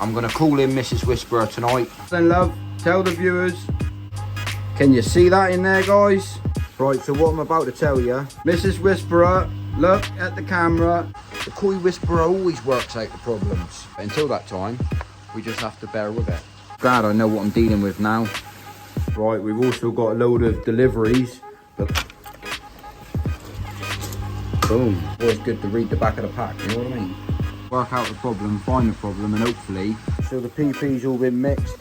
I'm going to call in Mrs. Whisperer tonight. Then love, tell the viewers. Can you see that in there, guys? Right, so what I'm about to tell you. Mrs. Whisperer, look at the camera. The Koi Whisperer always works out the problems. Until that time, we just have to bear with it. Glad I know what I'm dealing with now. Right, we've also got a load of deliveries. But boom. Always good to read the back of the pack, you know what I mean? Work out the problem, find the problem, and hopefully... So the PP's all been mixed.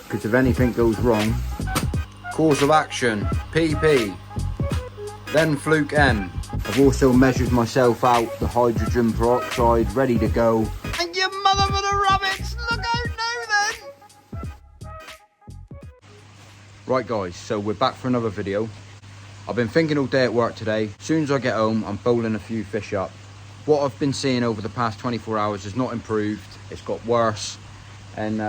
Because if anything goes wrong... Course of action, PP. Then fluke M. I've also measured myself out the hydrogen peroxide, ready to go. And you mother of the rabbits, look out now then! Right guys, so we're back for another video. I've been thinking all day at work today. As soon as I get home, I'm bowling a few fish up. What I've been seeing over the past 24 hours has not improved. It's got worse. And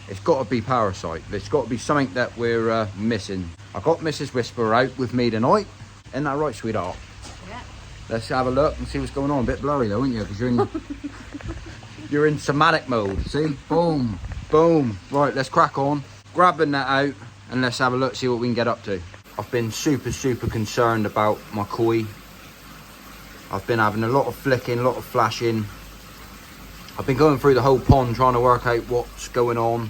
it's got to be parasite. It's got to be something that we're missing. I got Mrs. Whisperer out with me tonight. Isn't that right, sweetheart? Yeah. Let's have a look and see what's going on. A bit blurry though, aren't you? Because you're in somatic mode. See? Boom, boom. Right, let's crack on. Grab the net out and let's have a look, see what we can get up to. I've been super concerned about my koi. I've been having a lot of flicking, a lot of flashing. I've been going through the whole pond trying to work out what's going on.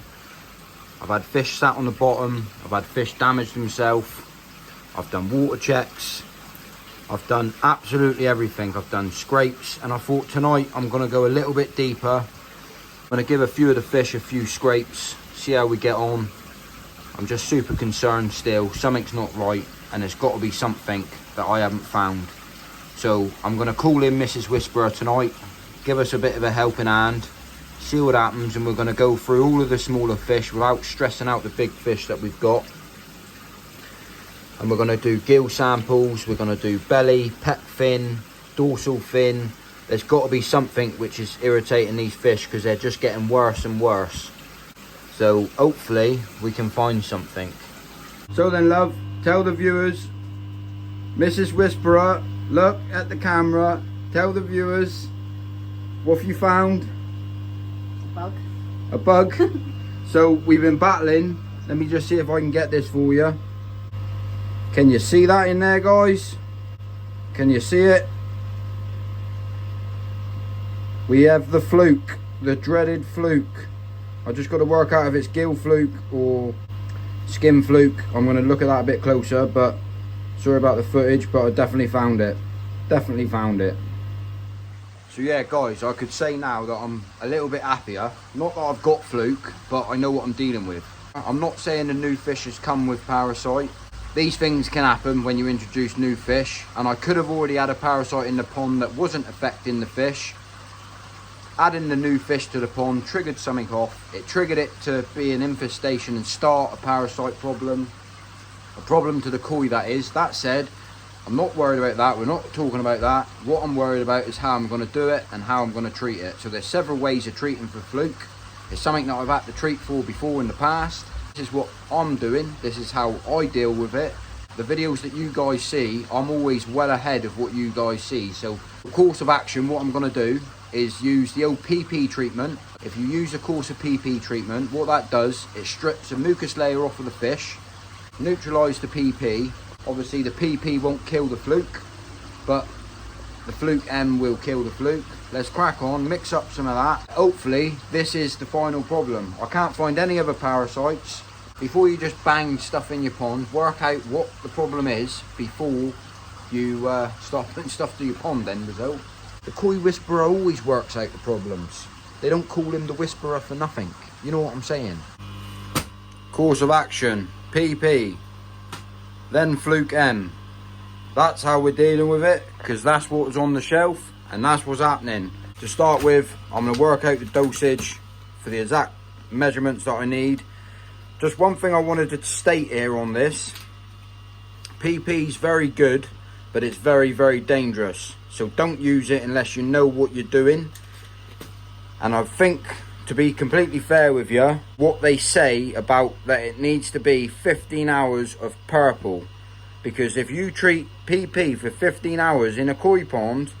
I've had fish sat on the bottom. I've had fish damage themselves. I've done water checks. I've done absolutely everything. I've done scrapes, and I thought tonight I'm going to go a little bit deeper. I'm going to give a few of the fish a few scrapes, see how we get on. I'm just super concerned still. Something's not right, and there's got to be something that I haven't found. So I'm going to call in Mrs. Whisperer tonight, give us a bit of a helping hand, see what happens, and we're going to go through all of the smaller fish without stressing out the big fish that we've got. And we're going to do gill samples, we're going to do belly, pec fin, dorsal fin. There's got to be something which is irritating these fish because they're just getting worse and worse. So hopefully we can find something. So then love, tell the viewers, Mrs. Whisperer, look at the camera, tell the viewers, what have you found? A bug. A bug? So we've been battling. Let me just see if I can get this for you. Can you see that in there, guys? Can you see it? We have the fluke, the dreaded fluke. I just got to work out if it's gill fluke or skin fluke. I'm going to look at that a bit closer, but sorry about the footage, but I definitely found it. Definitely found it. So yeah guys, I could say now that I'm a little bit happier. Not that I've got fluke, but I know what I'm dealing with. I'm not saying the new fish has come with parasite. These things can happen when you introduce new fish, and I could have already had a parasite in the pond that wasn't affecting the fish. Adding the new fish to the pond triggered something off. It triggered it to be an infestation and start a parasite problem. A problem to the koi, that is. That said, I'm not worried about that. We're not talking about that. What I'm worried about is how I'm going to do it and how I'm going to treat it. So there's several ways of treating for fluke. It's something that I've had to treat for before in the past. This is what I'm doing. This is how I deal with it. The videos that you guys see, I'm always well ahead of what you guys see. So the course of action, what I'm going to do is use the old PP treatment. If you use a course of PP treatment, what that does, it strips a mucus layer off of the fish, neutralise the PP. Obviously the PP won't kill the fluke, but the fluke M will kill the fluke. Let's crack on, mix up some of that. Hopefully this is the final problem. I can't find any other parasites. Before you just bang stuff in your pond, work out what the problem is before you start putting stuff to your pond end result. The Koi Whisperer always works out the problems. They don't call him the Whisperer for nothing. You know what I'm saying? Course of action, PP. Then fluke M. That's how we're dealing with it, because that's what was on the shelf and that's what's happening. To start with, I'm going to work out the dosage for the exact measurements that I need. Just one thing I wanted to state here on this. PP is very good, but it's very dangerous. So don't use it unless you know what you're doing. And I think, to be completely fair with you, what they say about that it needs to be 15 hours of purple. Because if you treat PP for 15 hours in a koi pond,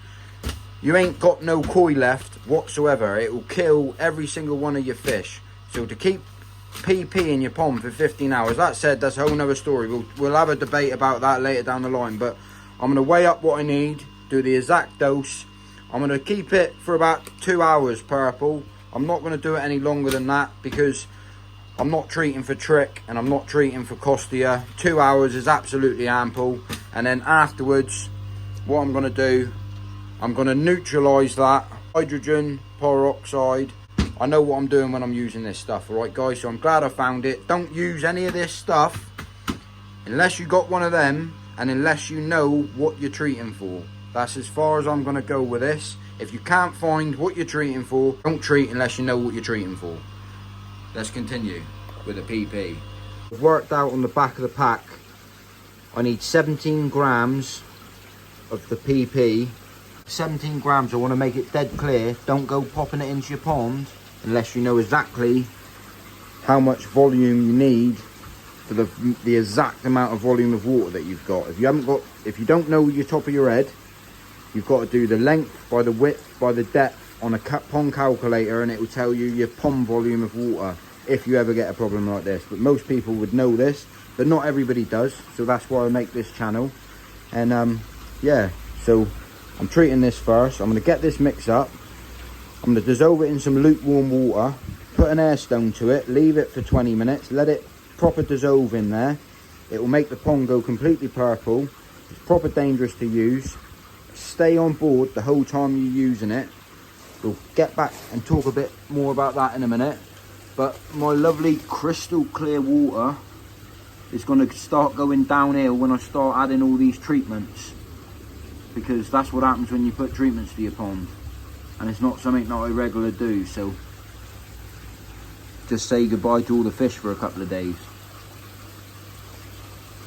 you ain't got no koi left whatsoever. It will kill every single one of your fish. So to keep PP in your pond for 15 hours, that said, that's a whole nother story. We'll have a debate about that later down the line, but I'm going to weigh up what I need, do the exact dose. I'm going to keep it for about 2 hours purple. I'm not going to do it any longer than that because I'm not treating for trick and I'm not treating for Costia. 2 hours is absolutely ample. And then afterwards, what I'm going to do, I'm going to neutralize that hydrogen peroxide. I know what I'm doing when I'm using this stuff, alright guys, so I'm glad I found it. Don't use any of this stuff unless you got one of them and unless you know what you're treating for. That's as far as I'm going to go with this. If you can't find what you're treating for, don't treat unless you know what you're treating for. Let's continue with the PP. I've worked out on the back of the pack, I need 17 grams of the PP. 17 grams, I want to make it dead clear. Don't go popping it into your pond unless you know exactly how much volume you need for the exact amount of volume of water that you've got. If you don't know your top of your head, you've got to do the length by the width by the depth on a pond calculator, and it will tell you your pond volume of water if you ever get a problem like this. But most people would know this, but not everybody does, so that's why I make this channel. And yeah, so I'm treating this first. I'm going to get this mix up. I'm going to dissolve it in some lukewarm water, put an air stone to it, leave it for 20 minutes, let it proper dissolve in there. It will make the pond go completely purple. It's proper dangerous to use. Stay on board the whole time you're using it. We'll get back and talk a bit more about that in a minute. But my lovely crystal clear water is going to start going downhill when I start adding all these treatments, because that's what happens when you put treatments to your pond, and it's not something that I regularly do. So just say goodbye to all the fish for a couple of days.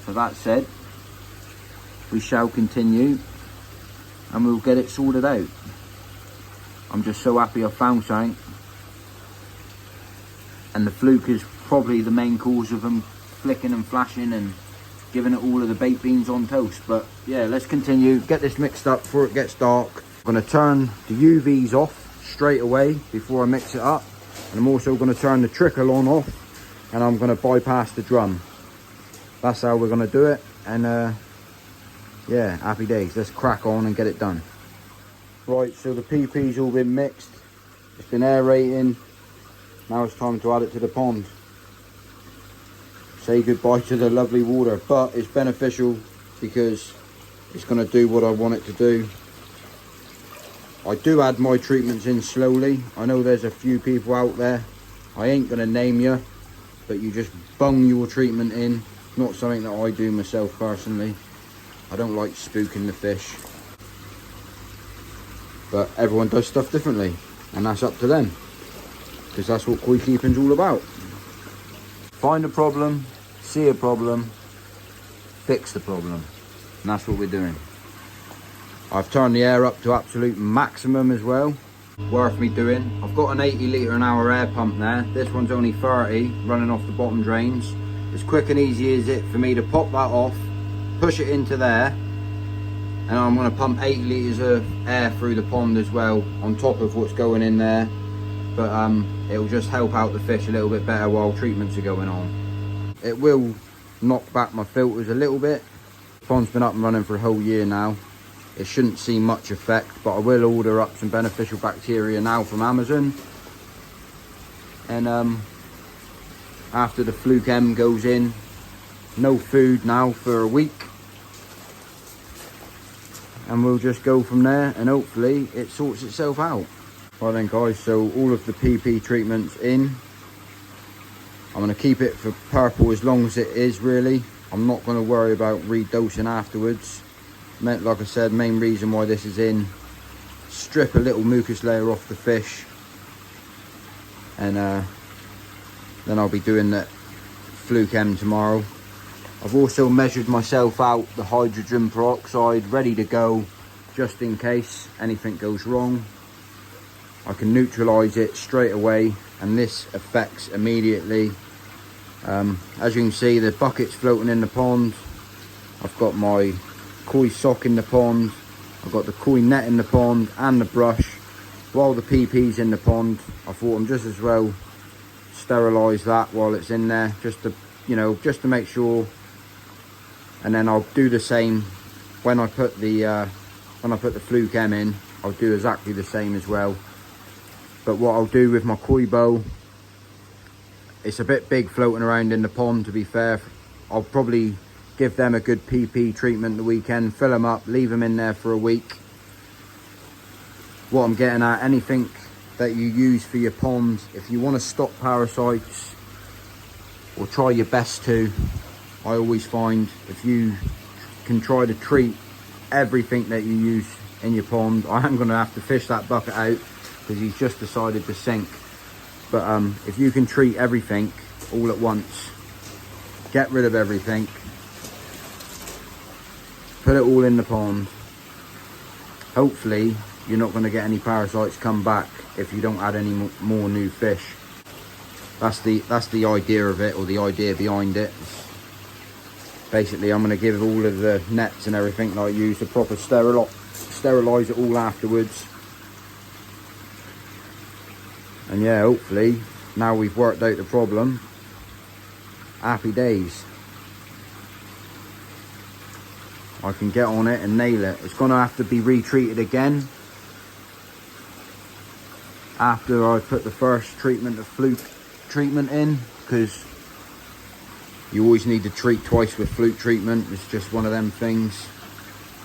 So that said, we shall continue and we'll get it sorted out. I'm just so happy I found something, and the fluke is probably the main cause of them flicking and flashing and giving it all of the baked beans on toast. But yeah, let's continue, get this mixed up before it gets dark. I'm going to turn the UVs off straight away before I mix it up, and I'm also going to turn the trickle on off, and I'm going to bypass the drum. That's how we're going to do it. And yeah, happy days. Let's crack on and get it done. Right, so the PP's all been mixed, it's been aerating. Now it's time to add it to the pond. Say goodbye to the lovely water, but it's beneficial because it's going to do what I want it to do. I do add my treatments in slowly. I know there's a few people out there, I ain't going to name you, but you just bung your treatment in. Not something that I do myself personally. I don't like spooking the fish, but everyone does stuff differently, and that's up to them, because that's what koi keeping's all about. Find a problem, see a problem, fix the problem, and that's what we're doing. I've turned the air up to absolute maximum as well. Worth me doing. I've got an 80 litre an hour air pump there. This one's only 30, running off the bottom drains. As quick and easy as it for me to pop that off, push it into there, and I'm going to pump 80 litres of air through the pond as well on top of what's going in there. But it'll just help out the fish a little bit better while treatments are going on. It will knock back my filters a little bit. The pond's been up and running for a whole year now. It shouldn't see much effect, but I will order up some beneficial bacteria now from Amazon. And after the Fluke M goes in, no food now for a week. And we'll just go from there, and hopefully it sorts itself out. Right then guys, so all of the PP treatments in. I'm going to keep it for purple as long as it is really. I'm not going to worry about redosing afterwards. Like I said, main reason why this is in, strip a little mucus layer off the fish, and then I'll be doing that Fluke M tomorrow. I've also measured myself out the hydrogen peroxide, ready to go, just in case anything goes wrong. I can neutralize it straight away, and this affects immediately. As you can see, the bucket's floating in the pond. I've got my koi sock in the pond. I've got the koi net in the pond and the brush. While the PP's in the pond, I thought I'm just as well sterilise that while it's in there, just to, you know, just to make sure. And then I'll do the same when I put the Fluke M in. I'll do exactly the same as well. But what I'll do with my koi bowl, it's a bit big floating around in the pond, to be fair. I'll probably give them a good PP treatment the weekend, fill them up, leave them in there for a week. What I'm getting at, anything that you use for your pond, if you want to stop parasites, or try your best to, I always find if you can try to treat everything that you use in your pond, I am going to have to fish that bucket out because he's just decided to sink. But if you can treat everything all at once, get rid of everything, put it all in the pond, hopefully you're not going to get any parasites come back if you don't add any more new fish. That's the idea of it, or the idea behind it. Basically, I'm going to give all of the nets and everything that I use a proper sterilise it all afterwards. And yeah, hopefully now we've worked out the problem, happy days. I can get on it and nail it. It's going to have to be retreated again after I put the first treatment of Fluke treatment in, because you always need to treat twice with Fluke treatment. It's just one of them things.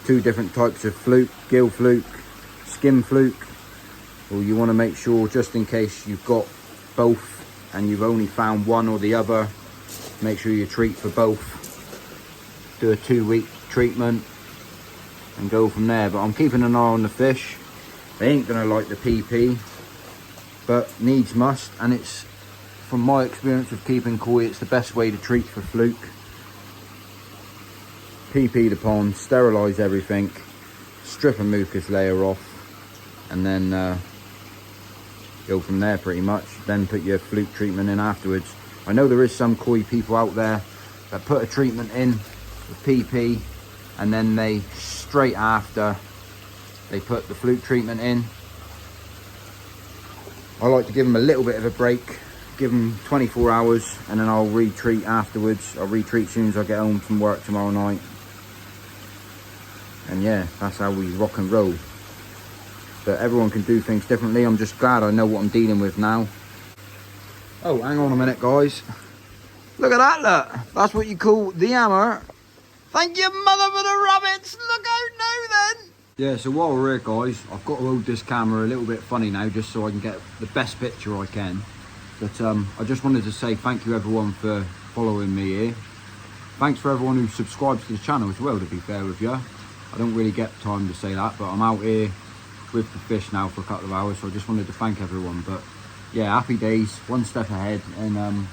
Two different types of Fluke, gill Fluke, skim Fluke. Well, you want to make sure, just in case you've got both and you've only found one or the other, make sure you treat for both. Do a 2-week treatment and go from there. But I'm keeping an eye on the fish. They ain't gonna like the PP, but needs must, and it's, from my experience of keeping koi, it's the best way to treat for Fluke. PP the pond, sterilise everything, strip a mucus layer off, and then go from there pretty much. Then put your Fluke treatment in afterwards. I know there is some koi people out there that put a treatment in with PP and then they, straight after, they put the Fluke treatment in. I like to give them a little bit of a break, give them 24 hours, and then I'll retreat afterwards. I'll retreat as soon as I get home from work tomorrow night. And yeah, that's how we rock and roll. But everyone can do things differently. I'm just glad I know what I'm dealing with now. Oh, hang on a minute, guys. Look at that, look. That's what you call the hammer. Thank you, mother, for the rabbits. Look out now, then. Yeah, so while we're here, guys, I've got to hold this camera a little bit funny now, just so I can get the best picture I can. But I just wanted to say thank you, everyone, for following me here. Thanks for everyone who subscribes to the channel as well, to be fair with you. I don't really get time to say that, but I'm out here with the fish now for a couple of hours, so I just wanted to thank everyone. But yeah, happy days, one step ahead, and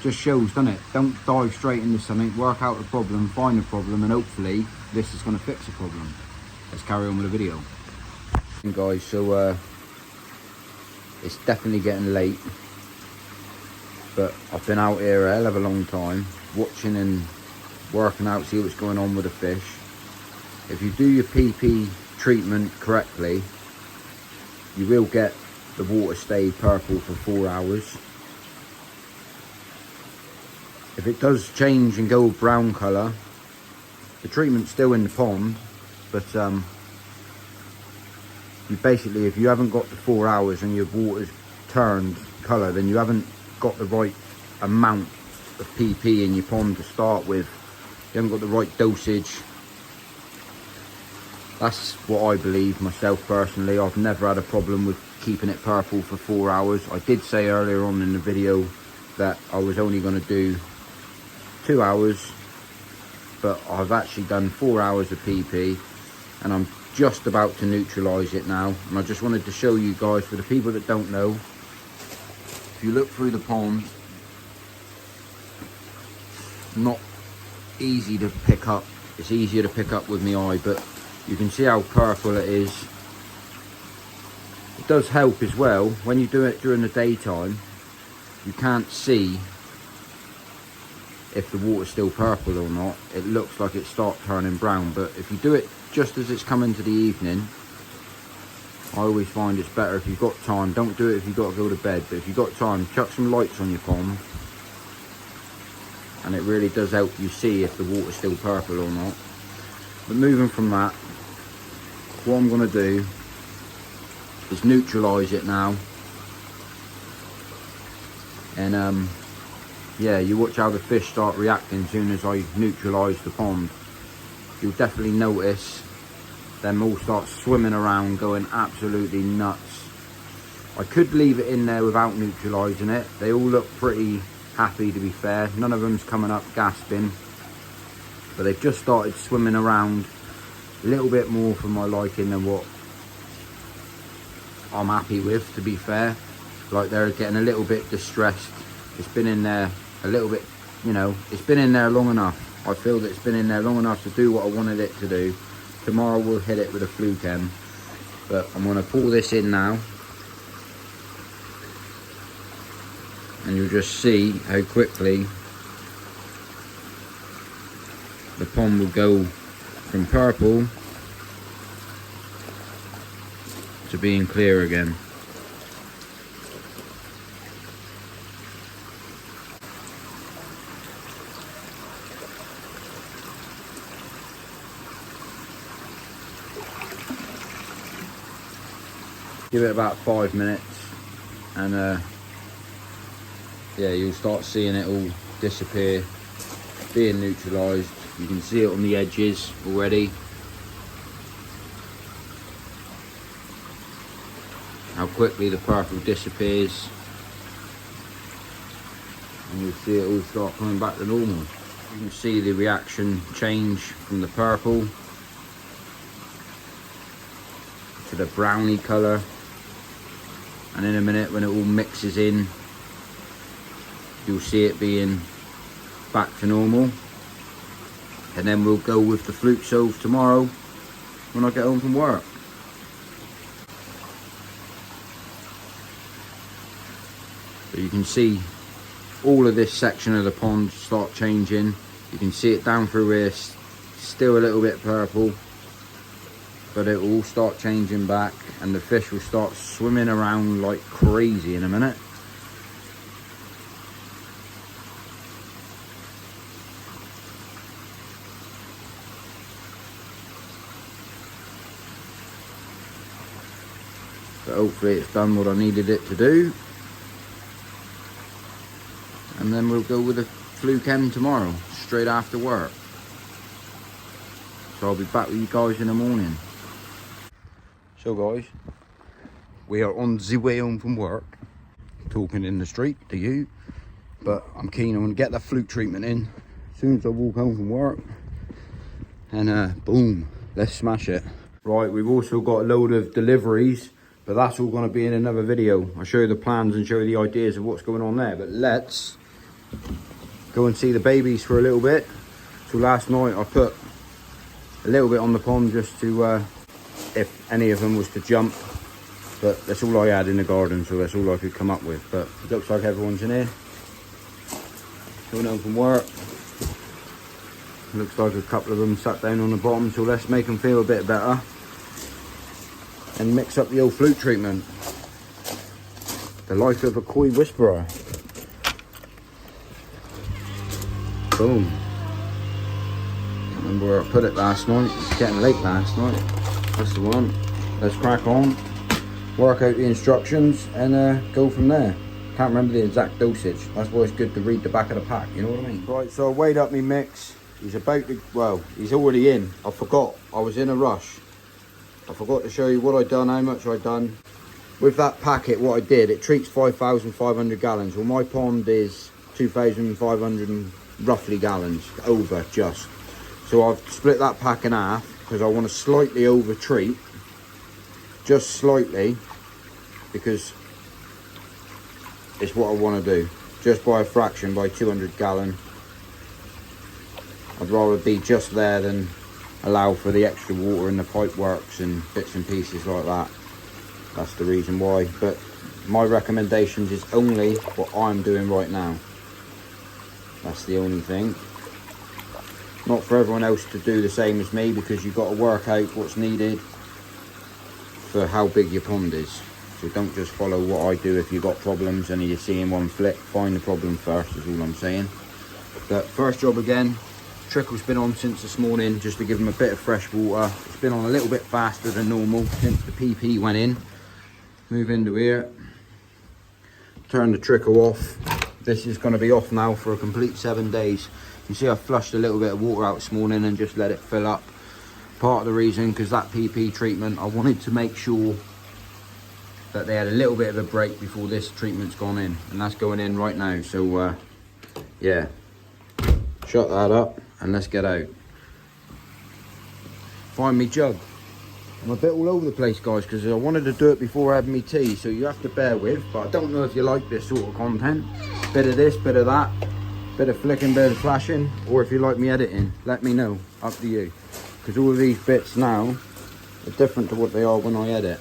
just shows, doesn't it? Don't dive straight into something, work out the problem, find the problem, and hopefully this is going to fix the problem. Let's carry on with the video. And guys, so it's definitely getting late, but I've been out here a hell of a long time, watching and working out, see what's going on with the fish. If you do your PP treatment correctly, you will get the water stay purple for 4 hours. If it does change and go brown colour, the treatment's still in the pond, but you basically, if you haven't got the 4 hours and your water's turned colour, then you haven't got the right amount of PP in your pond to start with. You haven't got the right dosage. That's what I believe myself personally. I've never had a problem with keeping it purple for 4 hours. I did say earlier on in the video that I was only going to do 2 hours, but I've actually done 4 hours of PP, and I'm just about to neutralise it now. And I just wanted to show you guys, for the people that don't know, if you look through the pond, not easy to pick up. It's easier to pick up with my eye, but you can see how purple it is. It does help as well when you do it during the daytime. You can't see if the water's still purple or not. It looks like it starts turning brown, but if you do it just as it's coming to the evening, I always find it's better if you've got time. Don't do it if you've got to go to bed, but if you've got time, chuck some lights on your pond, and it really does help you see if the water's still purple or not. But moving from that, what I'm going to do is neutralise it now. And yeah, you watch how the fish start reacting as soon as I neutralise the pond. You'll definitely notice them all start swimming around, going absolutely nuts. I could leave it in there without neutralising it. They all look pretty happy, to be fair. None of them's coming up gasping, but they've just started swimming around a little bit more for my liking than what I'm happy with, to be fair. Like, they're getting a little bit distressed. It's been in there a little bit, you know, it's been in there long enough. I feel that it's been in there long enough to do what I wanted it to do. Tomorrow we'll hit it with a fluke end, but I'm going to pull this in now, and you'll just see how quickly the pond will go from purple to being clear again. Give it about 5 minutes, and yeah, you'll start seeing it all disappear, being neutralised. You can see it on the edges already. How quickly the purple disappears, and you'll see it all start coming back to normal. You can see the reaction change from the purple to the browny colour. And in a minute, when it all mixes in, you'll see it being back to normal. And then we'll go with the fluke soaps tomorrow when I get home from work. So you can see all of this section of the pond start changing. You can see it down through here, still a little bit purple, but it will all start changing back, and the fish will start swimming around like crazy in a minute. But hopefully it's done what I needed it to do, and then we'll go with a fluke end tomorrow, straight after work. So I'll be back with you guys in the morning. So guys, we are on the way home from work, talking in the street to you, but I'm keen on get that fluke treatment in as soon as I walk home from work, and boom, let's smash it. Right, we've also got a load of deliveries, but that's all going to be in another video. I'll show you the plans and show you the ideas of what's going on there, but let's go and see the babies for a little bit. So last night I put a little bit on the pond just to if any of them was to jump, but that's all I had in the garden, so that's all I could come up with. But it looks like everyone's in here, going home from work. Looks like a couple of them sat down on the bottom, so let's make them feel a bit better and mix up the old fluke treatment. The life of a koi whisperer. Boom. Remember where I put it last night. It's getting late last night. That's the one. Let's crack on, work out the instructions, and go from there. Can't remember the exact dosage. That's why it's good to read the back of the pack, you know what I mean? Right, so I weighed up my mix. He's about to, well, he's already in. I forgot, I was in a rush. I forgot to show you what I done, how much I done. With that packet, what I did, it treats 5,500 gallons. Well, my pond is 2,500 roughly gallons, over just. So I've split that pack in half, because I want to slightly over treat, just slightly, because it's what I want to do, just by a fraction, by 200 gallon. I'd rather be just there than allow for the extra water in the pipe works and bits and pieces like that. That's the reason why, but my recommendations is only what I'm doing right now. That's the only thing. not for everyone else to do the same as me, because you've got to work out what's needed for how big your pond is. So don't just follow what I do. If you've got problems and you're seeing one flip, find the problem first, is all I'm saying. But first job again, trickle's been on since this morning, just to give them a bit of fresh water. It's been on a little bit faster than normal since the PP went in. Move into here, turn the trickle off. This is going to be off now for a complete 7 days. You see I flushed a little bit of water out this morning and just let it fill up. Part of the reason, because that PP treatment, I wanted to make sure that they had a little bit of a break before this treatment's gone in, and that's going in right now. So yeah, shut that up and let's get out. Find me jug. I'm a bit all over the place, guys, because I wanted to do it before I had me tea, so you have to bear with. But I don't know if you like this sort of content. Bit of this, bit of that, bit of flicking, bit of flashing, or if you like me editing, let me know. Up to you, because all of these bits now are different to what they are when I edit.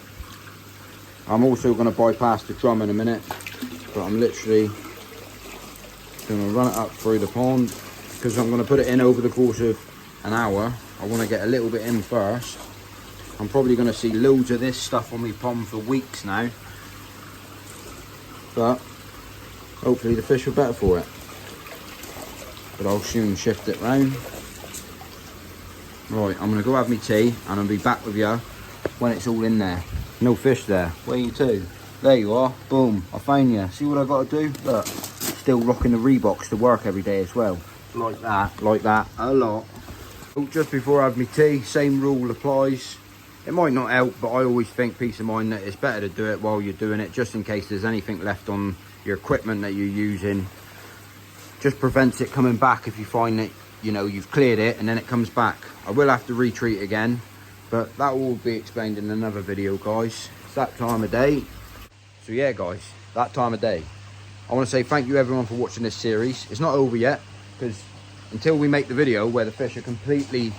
I'm also going to bypass the drum in a minute, but I'm literally going to run it up through the pond, because I'm going to put it in over the course of an hour. I want to get a little bit in first. I'm probably going to see loads of this stuff on my pond for weeks now, but hopefully the fish are better for it. But I'll soon shift it round. Right, I'm going to go have my tea and I'll be back with you when it's all in there. No fish there. Where are you to? There you are. Boom. I found you. See what I got to do? Look. Still rocking the Reeboks to work every day as well. Like that. A lot. Oh, just before I have my tea, same rule applies. It might not help, but I always think, peace of mind, that it's better to do it while you're doing it, just in case there's anything left on your equipment that you're using. Just prevents it coming back if you find that, you know, you've cleared it and then it comes back. I will have to retreat again, but that will be explained in another video, guys. It's that time of day. So yeah, guys, that time of day. I want to say thank you everyone for watching this series. It's not over yet, because until we make the video where the fish are completely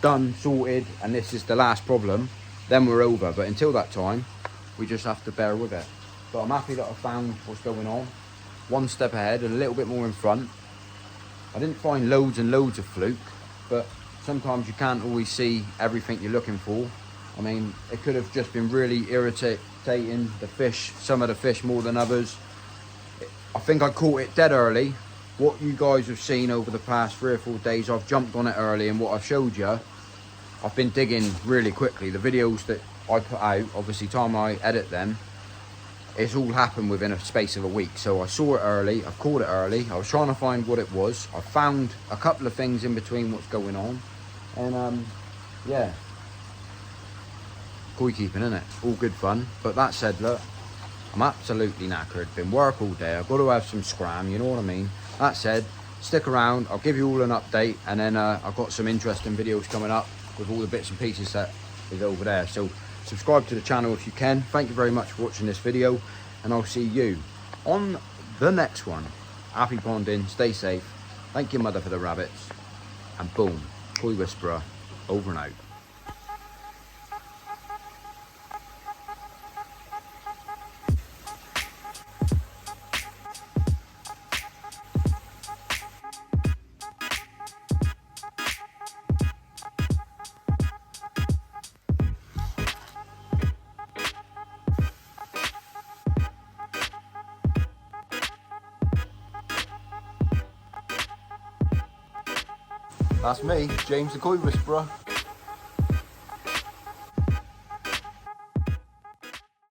done, sorted, and this is the last problem, then we're over. But until that time, we just have to bear with it. But I'm happy that I found what's going on. One step ahead and a little bit more in front. I didn't find loads and loads of fluke, but sometimes you can't always see everything you're looking for. I mean, it could have just been really irritating the fish, some of the fish more than others. I think I caught it dead early. What you guys have seen over the past 3 or 4 days, I've jumped on it early, and what I've showed you, I've been digging really quickly. The videos that I put out, obviously time I edit them, it's all happened within a space of a week. So I saw it early, I caught it early, I was trying to find what it was. I found a couple of things in between what's going on, and yeah, koi keeping, innit? All good fun. But that said, look, I'm absolutely knackered. Been work all day, I've got to have some scram, you know what I mean? That said, stick around, I'll give you all an update, and then I've got some interesting videos coming up with all the bits and pieces that is over there. So subscribe to the channel if you can. Thank you very much for watching this video, and I'll see you on the next one. Happy ponding, stay safe. Thank your mother for the rabbits, and boom, Koi Whisperer, over and out. That's me, James the Koi Whisperer.